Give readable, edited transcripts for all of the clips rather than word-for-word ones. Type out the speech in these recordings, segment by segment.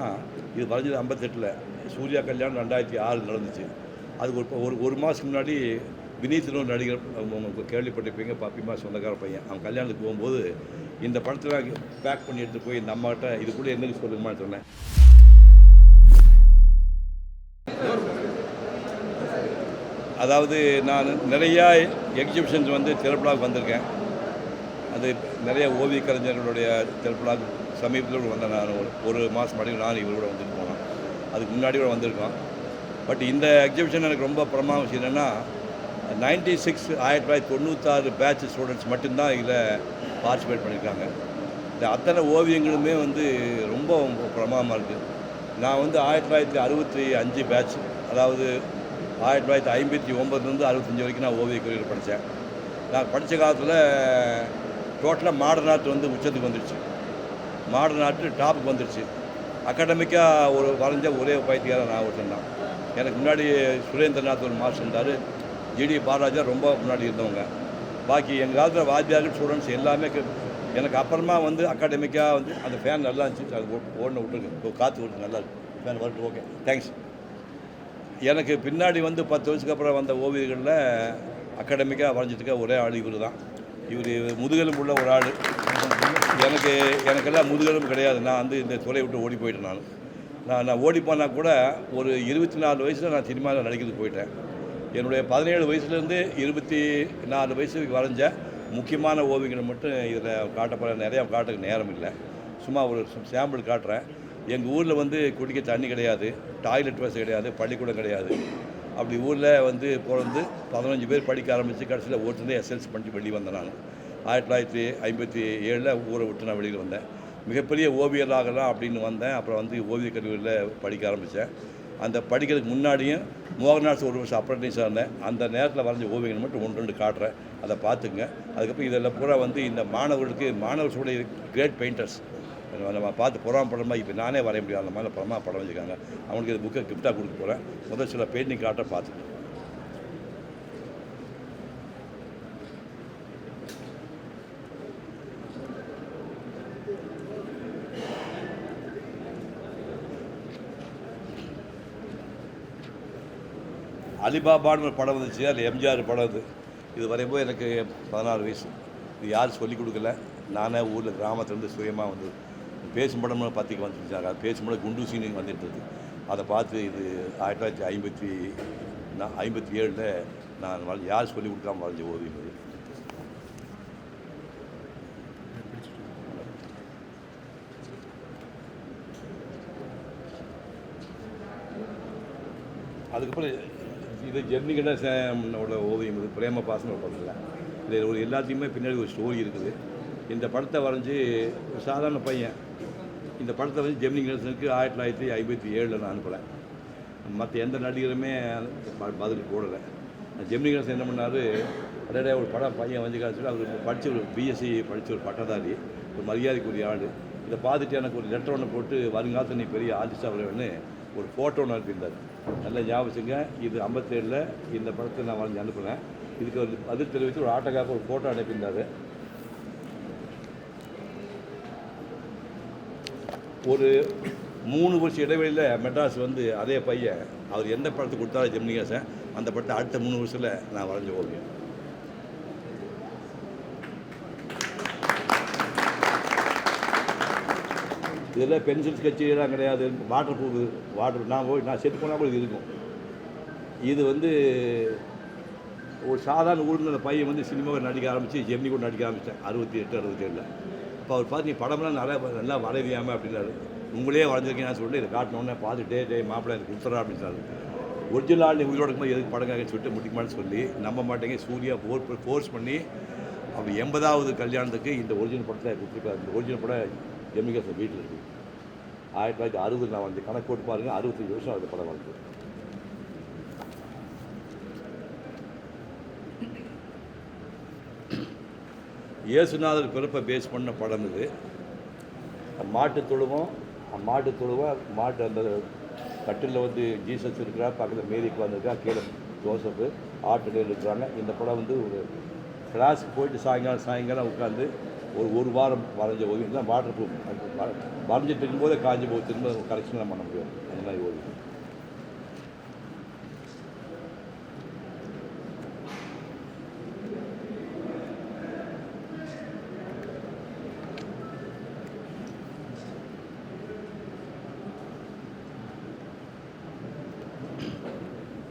என்னென்னா, இது வரைஞ்சது 58ல், சூர்யா கல்யாணம் 2006 நடந்துச்சு. அதுக்கு ஒரு மாதத்துக்கு முன்னாடி வினீத்னு ஒரு நடிகர், அவங்க கேள்விப்பட்டிருப்பீங்க, பப்பிமா சொந்தக்கார பையன், அவன் கல்யாணத்துக்கு போகும்போது இந்த படத்தில் பேக் பண்ணி எடுத்துகிட்டு போய் இந்த அம்மாட்ட இதுக்குள்ளே என்னன்னு சொல்லுங்கம்மான்னு சொன்னேன். அதாவது நான் நிறையா எக்ஸிபிஷன்ஸ் வந்து திரைப்படாவுக்கு வந்திருக்கேன். அது நிறைய ஓவிய கலைஞர்களுடைய திரைப்படாவுக்கு சமீபத்தில் வந்தேன். நான் ஒரு மாதம் முன்னாடி நான் இவர் கூட வந்துட்டு போனோம். அதுக்கு முன்னாடி கூட வந்திருக்கோம். பட் இந்த எக்ஸிபிஷன் எனக்கு ரொம்ப பிரமாத விஷயம் என்னென்னா, 1996 பேட்ச் ஸ்டூடெண்ட்ஸ் மட்டும்தான் இதில் பார்ட்டிசிபேட் பண்ணியிருக்காங்க. இந்த அத்தனை ஓவியங்களுமே வந்து ரொம்ப பிரமாதமாக இருக்குது. நான் வந்து 1965 பேட்ச், அதாவது 1959 65 வரைக்கும் நான் ஓவிய கல்லூரியில் படித்தேன். நான் படித்த காலத்தில் டோட்டலாக மாடர்ன் ஆர்ட் வந்து உச்சத்துக்கு வந்துடுச்சு. மாடர்ன் ஆர்ட்டு டாப்புக்கு வந்துடுச்சு. அகாடமிக்காக ஒரு வரைஞ்ச ஒரே பயிற்சியாளர் நான் ஒருத்தன் தான். எனக்கு முன்னாடி சுரேந்திரநாத் ஒரு மாஸ்டர் இருந்தார், ஜிடி பாலராஜா ரொம்ப முன்னாடி இருந்தவங்க. பாக்கி எங்கள் காலத்தில் வாத்தியார்கள் ஸ்டூடெண்ட்ஸ் எல்லாமே எனக்கு அப்புறமா வந்து அகாடமிக்காக வந்து அந்த ஃபேன் நல்லா இருந்துச்சு. அது ஓடன விட்டுருக்கு, காற்று விட்டு நல்லா இருக்கு, ஃபேன் வரட்டு, ஓகே தேங்க்ஸ். எனக்கு பின்னாடி வந்து 10 வருஷத்துக்கு அப்புறம் வந்த ஓவியர்களில் அகாடமிக்காக வரைஞ்சிட்டுக்க ஒரே ஆள் இவர் தான். இவர் முதுகெலும்பு உள்ள ஒரு ஆள். எனக்கெல்லாம் முதுகெலும்பு கிடையாது. நான் வந்து இந்த துறையை விட்டு ஓடி போயிட்டேன். நான் ஓடி போனால் கூட ஒரு 24 வயசில் நான் சினிமாவில் நடிக்கிறதுக்கு போயிட்டேன். என்னுடைய 17 வயசுலேருந்து 24 வயசுக்கு வரைஞ்ச முக்கியமான ஓவியங்களை மட்டும் இதில் காட்டப்பட நிறையா காட்டுக்கு நேரம் இல்லை. சும்மா ஒரு சாம்பிள் காட்டுறேன். எங்கள் ஊரில் வந்து குடிக்க தண்ணி கிடையாது, டாய்லெட் வசதி கிடையாது, பள்ளிக்கூடம் கிடையாது. அப்படி ஊரில் வந்து பிறந்து 15 பேர் படிக்க ஆரம்பித்து கடைசியில் ஒருத்தர் எஸ்எல்சி பண்ணிட்டு வெளியே வந்தேன். நான் 1957 ஊரை விட்டு நான் வெளியில் வந்தேன். மிகப்பெரிய ஓவியராகலாம் அப்படின்னு வந்தேன். அப்புறம் வந்து ஓவியக் கல்லூரியில் படிக்க ஆரம்பித்தேன். அந்த படிக்கிறதுக்கு முன்னாடியும் மோகன்தாஸ் ஒரு வருஷம் அப்ரண்டிஸாக இருந்தேன். அந்த நேரத்தில் வரைஞ்ச ஓவியங்கள் மட்டும் 1-2 காட்டுறேன், அதை பார்த்துங்க. அதுக்கப்புறம் இதெல்லாம் பூரா வந்து இந்த மாணவர்களுடைய கிரேட் பெயிண்டர்ஸ் நம்ம பார்த்து புறாம இப்போ நானே வரைய முடியாது, அந்த மாதிரி படமாக படம் வச்சுருக்காங்க. அவங்களுக்கு இந்த புக்கை கிஃப்டாக கொடுக்க போகிறேன். முதல் சில பெயிண்டிங் காட்ட பார்த்துக்கேன். அலிபாபான்னு ஒரு படம் வந்துச்சு, அதில் எம்ஜிஆர் படம். இது வரையும்போது எனக்கு 16 வயசு. இது யாரும் சொல்லிக் கொடுக்கல, நானே ஊரில் கிராமத்துலேருந்து சுயமாக வந்து பேசும் படம்னு பத்திரிக்கை வந்துருச்சாங்க. அது பேசும் படம் குண்டு சீனிங் வந்துட்டுருக்கு. அதை பார்த்து இது 1957 நான் யார் சொல்லிக் கொடுக்காமல் வரைஞ்ச ஓவியம் இது. அதுக்கப்புறம் இது ஜெர்னி கணேசனோட ஓவியம். இது பிரேம பாசன படத்தில் இது ஒரு எல்லாத்தையுமே பின்னாடி ஒரு ஸ்டோரி இருக்குது. இந்த படத்தை வரைஞ்சி ஒரு சாதாரண பையன் இந்த படத்தை வந்து ஜெமினி கணேசனுக்கு 1957 நான் அனுப்புகிறேன். மற்ற எந்த நடிகருமே பதில் போடலை. ஜெமினி கணேசன் என்ன பண்ணார், அடையே ஒரு படம் பையன் வந்து காய்ச்சல், அவர் படித்த ஒரு பிஎஸ்சி படித்த ஒரு பட்டதாரி, ஒரு மரியாதைக்குரிய ஆள். இதை பார்த்துட்டு எனக்கு ஒரு லெட்டர் ஒன்று போட்டு வருங்காலத்தில் நீ பெரிய ஆர்டிஸ்டாக வரவேன்னு ஒரு ஃபோட்டோ ஒன்று அனுப்பியிருந்தார். நல்லா ஞாபகங்க. இது 57 இந்த படத்தை நான் வரைஞ்சி அனுப்புகிறேன். இதுக்கு ஒரு பதில் தெரிவித்து ஒரு ஆட்டோக்காக ஒரு ஃபோட்டோ அனுப்பியிருந்தார். ஒரு 3 வருஷம் இடைவெளியில் மெட்ராஸ் வந்து அதே பையன் அவர் எந்த படத்தை கொடுத்தாலும் ஜெமினி கணேசன் அந்த படத்தை அடுத்த 3 வருஷத்தில் நான் வரைஞ்ச ஓவியம். இதில் பென்சில் ஸ்கெட்செல்லாம் கிடையாது, வாட்டர் ப்ரூஃப். நான் செத்து போனால் கூட இது இருக்கும். இது வந்து ஒரு சாதாரண ஊரில் அந்த பையன் வந்து சினிமாவை நடிக்க ஆரம்பித்து ஜெமினி கூட நடிக்க ஆரம்பித்தேன் 68 67. அப்போ அவர் பார்த்து நீ படம்லாம் நல்லா வரைவியாமல் அப்படின்னாரு. உங்களே வரைஞ்சிருக்கீங்கன்னு சொல்லிட்டு இதை காட்டினோன்னே பார்த்துட்டே மாப்பிள்ளை எனக்கு கொடுத்துறா அப்படின்னாரு. ஒரிஜினல் ஆள் உயிரோடு இருக்கும்போது எதுக்கு படங்காக சொல்லிட்டு முடிக்குமான்னு சொல்லி நம்ப மாட்டேங்க. சூர்யா ஃபோர்ஸ் பண்ணி அப்படி 80வது கல்யாணத்துக்கு இந்த ஒரிஜினல் படத்தை கொடுத்துருக்காரு. இந்த ஒரிஜினல் படம் ஜெமினி கணேசன் வீட்டில் இருக்குது. 1960 நான் வந்து கணக்கு போட்டு பாருங்கள், 65 வருஷம் அந்த படம் வந்து. இயேசுநாதர் பிறப்பை பேஸ் பண்ண படம் இது. மாட்டு தொழுவம் மாட்டு அந்த கட்டிலில் வந்து ஜீசஸ் இருக்கிறா, பக்கத்தில் மேரி உட்காந்துருக்கா, கீழே ஜோசப்பு ஆட்டுகள் இருக்கிறாங்க. இந்த படம் வந்து ஒரு கிளாஸுக்கு போயிட்டு சாயங்காலம் உட்காந்து ஒரு வாரம் வரைஞ்ச ஓவியம் தான் வாட்டர் ப்ரூஃப். வரைஞ்சிட்டு இருக்கும்போதே காஞ்சி போய் திரும்ப கரெக்ஷன்லாம் பண்ண முடியும். அந்த மாதிரி ஓவியம்.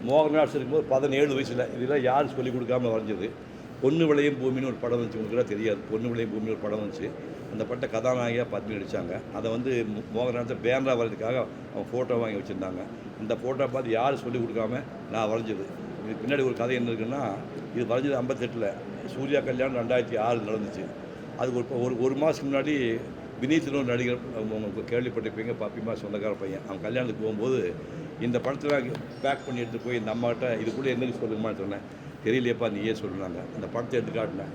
மோகன்ராஜ் இருக்கும்போது 17 வயசில் இதெல்லாம் யாரும் சொல்லிக் கொடுக்காமல் வரைஞ்சது. பொண்ணு விளையும் பூமின்னு ஒரு படம் வந்துச்சு. உங்களுக்கு தெரியாது. பொண்ணு விளையும் பூமின்னு ஒரு படம் வந்துச்சு. அந்த பட்ட கதாநாயகியாக பத்மினி நடித்தாங்க. அதை வந்து மோகன்ராஜை பேனராக வரைகிறதுக்காக அவன் ஃபோட்டோ வாங்கி வச்சுருந்தாங்க. இந்த ஃபோட்டோ பார்த்து யாரும் சொல்லிக் கொடுக்காம நான் வரைஞ்சது. இதுக்கு பின்னாடி ஒரு கதை என்ன இருக்குன்னா, இது வரைஞ்சது 58. சூர்யா கல்யாணம் 2006 நடந்துச்சு. அதுக்கு ஒரு மாதத்துக்கு முன்னாடி வினீத்னு ஒரு நடிகர், உங்களுக்கு கேள்விப்பட்டிருப்பீங்க, பாப்பிமா சொந்தக்கார பையன். அவன் கல்யாணத்துக்கு போகும்போது இந்த படத்தில் பேக் பண்ணி எடுத்து போய் இந்த அம்மாட்ட இதுக்குள்ளே என்னன்னு சொல்லுங்கம்மான்னு சொன்னேன். தெரியலையப்பா நீயே சொல்லுனாங்க. அந்த படத்தை எடுத்து காட்டினேன்.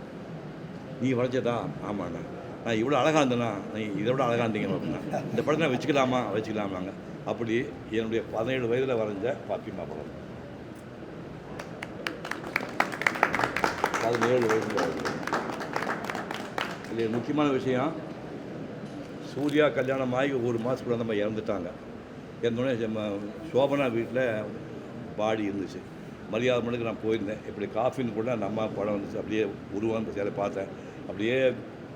நீ வரைஞ்சதா? ஆமாண்ணா. நான் இவ்வளோ அழகாக இருந்தேண்ணா, நீ இதை விட அழகாக இருந்தீங்க அப்படின்னா. இந்த படத்தை நான் வச்சுக்கலாமாங்க. அப்படி என்னுடைய 17 வயதில் வரைஞ்ச பாப்பிமா படம். 17 வயதில் வரைஞ்ச. இதில் முக்கியமான விஷயம், சூர்யா கல்யாணம் ஆகி ஒரு மாதத்துக்குள்ள நம்ம இறந்துட்டாங்க. இறந்தோடனே சோபனா வீட்டில் பாடி இருந்துச்சு. மரியாதை மணிக்கு நான் போயிருந்தேன். இப்படி காஃபின்னு கூட நம்ம படம் வந்துச்சு. அப்படியே உருவான்னு சேலை பார்த்தேன். அப்படியே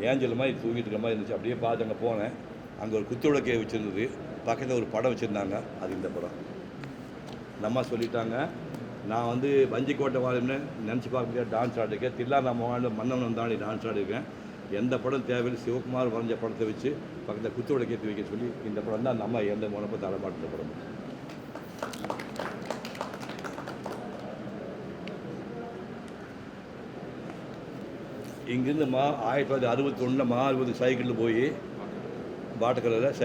ஏஞ்சல் மாதிரி தூங்கிட்டு இருக்க மாதிரி இருந்துச்சு. அப்படியே பார்த்து அங்கே போனேன். அங்கே ஒரு குத்து விளக்கை வச்சுருந்தது. பக்கத்தில் ஒரு படம் வச்சுருந்தாங்க. அது இந்த படம். நம்ம சொல்லிட்டாங்க, நான் வந்து வஞ்சிக்கோட்டை வாழ்ன்னு நினச்சி பார்க்க முடியாது. டான்ஸ் ஆடிருக்கேன். தில்லானா மோகன் மன்னவன் தாண்டி டான்ஸ் ஆடிருக்கேன். எந்த படம் தேவையில்லை, சிவகுமார் வரைஞ்ச படத்தை வச்சு பக்கத்தில் குத்து விளக்கை ஏற்றி வைக்க சொல்லி இந்த படம் தான் நம்ம எந்த முனப்ப தலைமாட்டின படம். இங்கேருந்து 1961 மகாபலி சைக்கிளில் போய் பாட்டக்கரையில்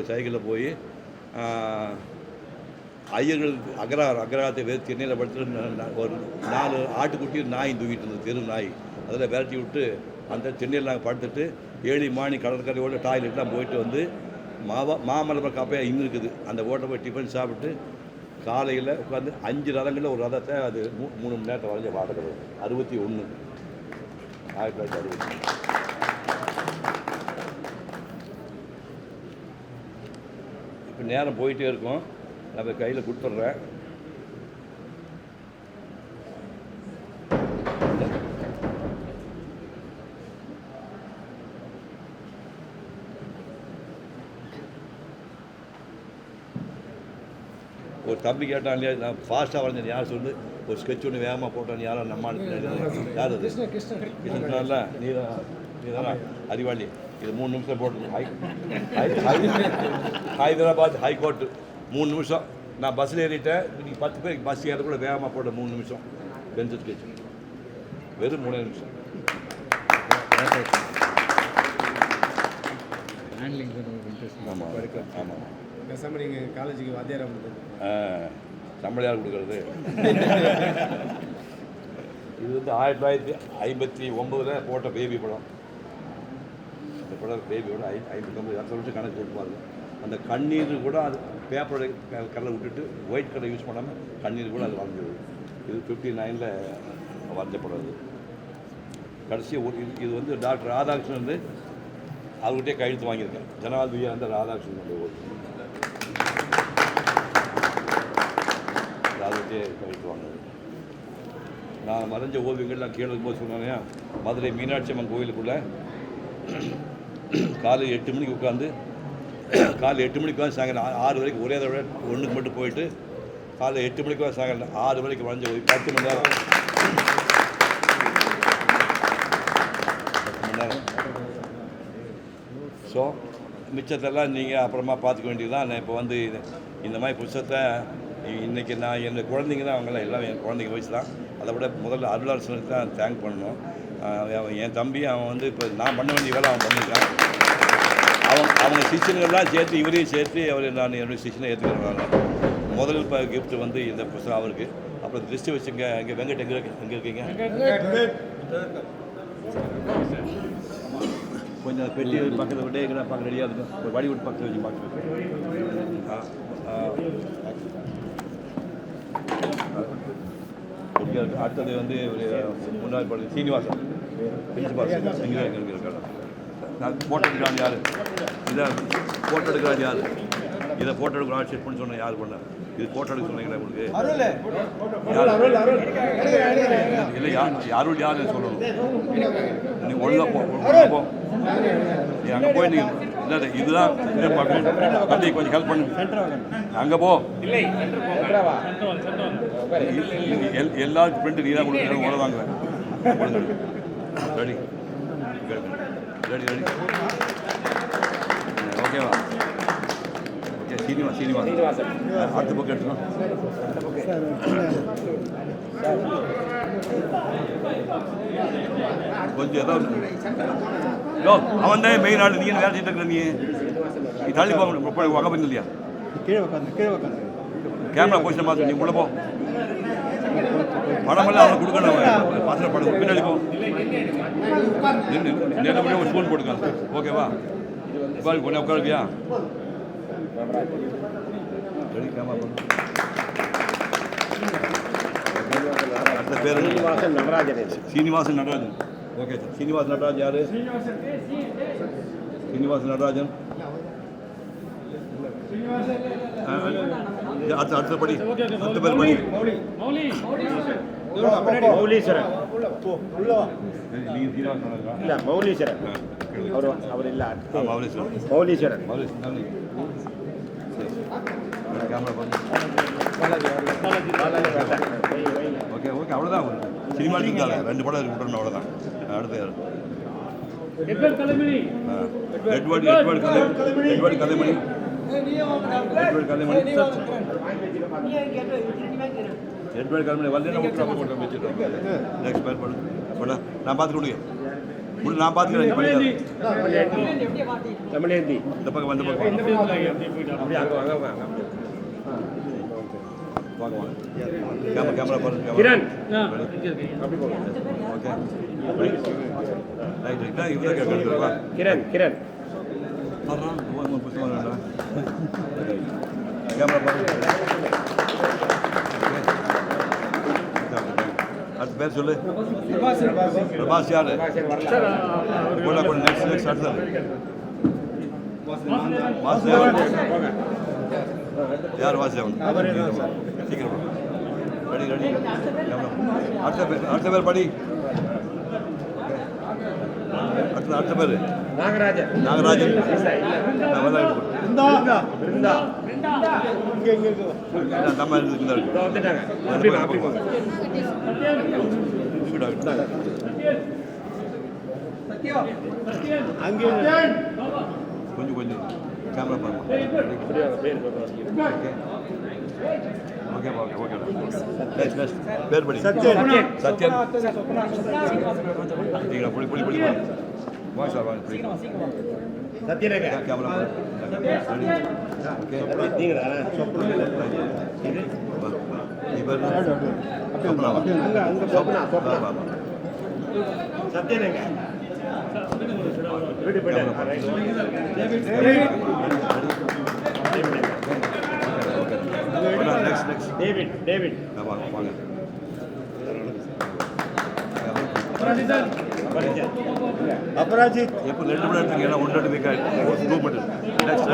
சைக்கிளில் போய் ஐயர்கள் அக்ரஹாரத்தை வேறு சென்னையில் படுத்துட்டு ஒரு 4 ஆட்டுக்குட்டி நாய் தூக்கிட்டு இருந்தது, தெரு நாய். அதில் விரட்டி விட்டு அந்த சென்னையில் நாங்கள் படுத்துட்டு 7 மணி கடற்கரையோட டாய்லெட்லாம் போயிட்டு வந்து மாமல்லபுரம் காப்பையாக இன்னும் இருக்குது. அந்த ஓட்டை போய் டிஃபன் சாப்பிட்டு காலையில் உட்காந்து 5 ரதங்களில் ஒரு ரதத்தை அது 3 மணி நேரத்தை வரைஞ்ச பாட்டக்கரை. 61 1960. இப்போ நேரம் போயிட்டே இருக்கும். நான் கையில் கொடுத்துட்றேன். ஒரு தம்பி கேட்டான் இல்லையா, நான் ஃபாஸ்ட்டாக வரைஞ்சேன் யார் சொல்லு, ஒரு ஸ்கெட்ச் ஒன்று வேகமாக போட்டான்னு யாரும் நம்ம யார் அது கிருஷ்ணன்ல நீ தானா அறிவாளி. இது 3 நிமிஷம் போட்டு ஹைதராபாத் ஹைகோர்ட்டு 3 நிமிஷம். நான் பஸ்ஸில் ஏறிட்டேன். நீங்கள் 10 பேர் பஸ் ஏற கூட வேகமாக போட்ட 3 நிமிஷம். பென்சில் ஸ்கெட்ச் வெறும் 3 நிமிஷம். ஆமாம் ஆமாம். பேசாமல் நீங்கள் காலேஜுக்கு வாத்தியாராக சம்பளம் யார் கொடுக்குறது? இது வந்து 1959 போட்ட பேபி படம். அந்த படம் பேபியோட 59 வருஷம் கணக்கு போட்டு பாருங்க. அந்த கண்ணீர் கூட அது பேப்பரோட கலரை விட்டுட்டு ஒயிட் கலர் யூஸ் பண்ணாமல் கண்ணீர் கூட அது வரைஞ்சது. இது 59 வரைஞ்ச படம். அது கடைசி இது வந்து டாக்டர் ராதாகிருஷ்ணன் வந்து அவர்கிட்டே கையெழுத்து வாங்கியிருக்கேன். ஜனாதிபதியாக இருந்த ராதாகிருஷ்ணன் அவர்கிட்டே கையெழுத்து வாங்கினது. நான் மறைஞ்ச ஓவியங்கள்லாம் கீழே இருக்கும்போது சொன்னாங்க, மதுரை மீனாட்சி அம்மன் கோயிலுக்குள்ளே காலை 8 மணிக்கு உட்காந்து சாயங்காலம் 6 வரைக்கும் ஒரே தடவை 1க்கு மட்டும் போயிட்டு காலை 8 மணிக்கு சாயங்காலம் 6 வரைக்கும் வரைஞ்ச ஓவியம் 10 மணி நேரம். ஸோ மிச்சத்தெல்லாம் நீங்கள் அப்புறமா பார்த்துக்க வேண்டியது தான். நான் இப்போ வந்து இந்த மாதிரி புத்தகத்தை இன்றைக்கி நான் என் குழந்தைங்க தான், அவங்களாம் எல்லாம் என் குழந்தைங்க வயசு தான். அதை விட முதல்ல அருளாசனுக்கு தான் தேங்க் பண்ணணும். என் தம்பி அவன் வந்து இப்போ நான் பண்ண வேண்டிய வேலை அவன் பண்ணியிருக்கான். அவங்க சிஷியன்கள்லாம் சேர்த்து இவரையும் சேர்த்து நான் என்னுடைய சிஷியனை ஏற்றுக்கிறேன். முதல் கிஃப்ட் வந்து இந்த புத்தகம் அவருக்கு. அப்புறம் லிஸ்ட்டு வச்சுங்க. இங்கே வெங்கட் எங்கே இருக்கீங்க? கொஞ்சம் பெட்டி பக்கத்தில் விட்டே இருக்கிற பார்க்க ரெடியாக இருக்கும். ஒரு வடிவட்டு பக்கத்தில் வச்சு பார்க்க அடுத்தது வந்து ஒரு முன்னாள் படம் சீனிவாசன் பிரின்சிபால் இங்கே இருக்காங்க. நான் ஃபோட்டோ எடுக்கிறான் யார்? இதை ஃபோட்டோ எடுக்கிறான் யார்? இதை ஃபோட்டோ எடுக்கிற ஆள் செட் பண்ணி சொன்னேன் யார் பண்ண? இது ஃபோட்டோ எடுக்க சொன்னீங்களா உங்களுக்கு? இல்லை யாரும் யாருன்னு சொல்லணும். நீ ஒழுங்காக போ நீ அங்கே போய் நீ இல்லை இதுதான் தம்பி கொஞ்சம் ஹெல்ப் பண்ணு. அங்கே போ. எல்லாருக்கும் பிரிண்ட் நீ தான் கொடுக்குறேன். உழ வாங்குவேன். ரெடி ரெடி ரெடி ஓகேவா? ஓகே சீனிவாசன் அடுத்த பக்கம் எடுத்துக்கணும். கொஞ்சம் ஏதாவது அவன் தான் மெயின் ஆள். நீ வேலை செய்யிட்டு இருக்கிற நீ தள்ளி போக வகை பண்ணி இல்லையா? கேமரா பொசிஷன் மாற்ற நீ உள்ள போ. படமெல்லாம் அவனை கொடுக்கணும். பாத்திர படம் பின்னாடி போ. நேரம் ஒரு ஸ்பூன் போட்டுக்காங்க. ஓகேவா? உட்காரு கொஞ்சம் உட்காருக்கியா? ரெடி கேமரா பண்ணு. அடுத்த பேர் சீனிவாசன் நடராஜன். Okay sir. சீனிவாசன் நடராஜன் யாரு? சீனிவாசன் நடராஜன் அடுத்த படி. அடுத்த பேர் படி. மௌலீஸ்வரன் இல்ல மௌலீஸ்வரன் அவர் இல்ல மௌலீஸ்வரன் கேமரா பண்ணு. ஓகே ஓகே அவ்வளோதான். சினிமா இருந்தாங்க 2 படம் விட்டுறணும் அவ்வளோதான். அடுத்த யார்? எட்வர்ட் கலைமணி. வரல வச்சுருக்கோம். நெக்ஸ்ட் பேர் பண்ணு. நான் பார்த்துக்க நான் பார்த்துக்கிறேன். தமிழேந்தி இந்த பக்கம் வந்த பக்கம் கேமரா பாருங்க. கிரண் ஓகே ரைட் ரைட் இவ்வளோ கேட்குறா. கிரண் புத்தகம் வேண்டாம். கேமரா பாருங்க. அடுத்த பேர் சொல்லு. பிரபாஸ் யாரு? நெக்ஸ்ட் அடுத்தது வாசுதேவன். யார் வாசுதேவன்? சீக்கிரம் ரெடி ரெடி. அடுத்த பேர் படி. அடுத்த பேர் நாகராஜன். நம்ம கொஞ்சம் கொஞ்சம் கேமரா பாருங்க. Okay okay okay next next பேர் படி. சத்யன் புளி புளி புளி வாங்க சார் வாங்க புளி சத்யரேகா கேமரா ஓகே நீங்களா இவர் சத்யரேகா வீடு போயிட்டு நெக்ஸ்ட் டேவிட் வாங்க அபராஜித் எப்போ 2 மணி நேரத்துக்கு ஏன்னா 1 வீக் ஆகிடுச்சு. 2 மட்டும் நெக்ஸ்ட்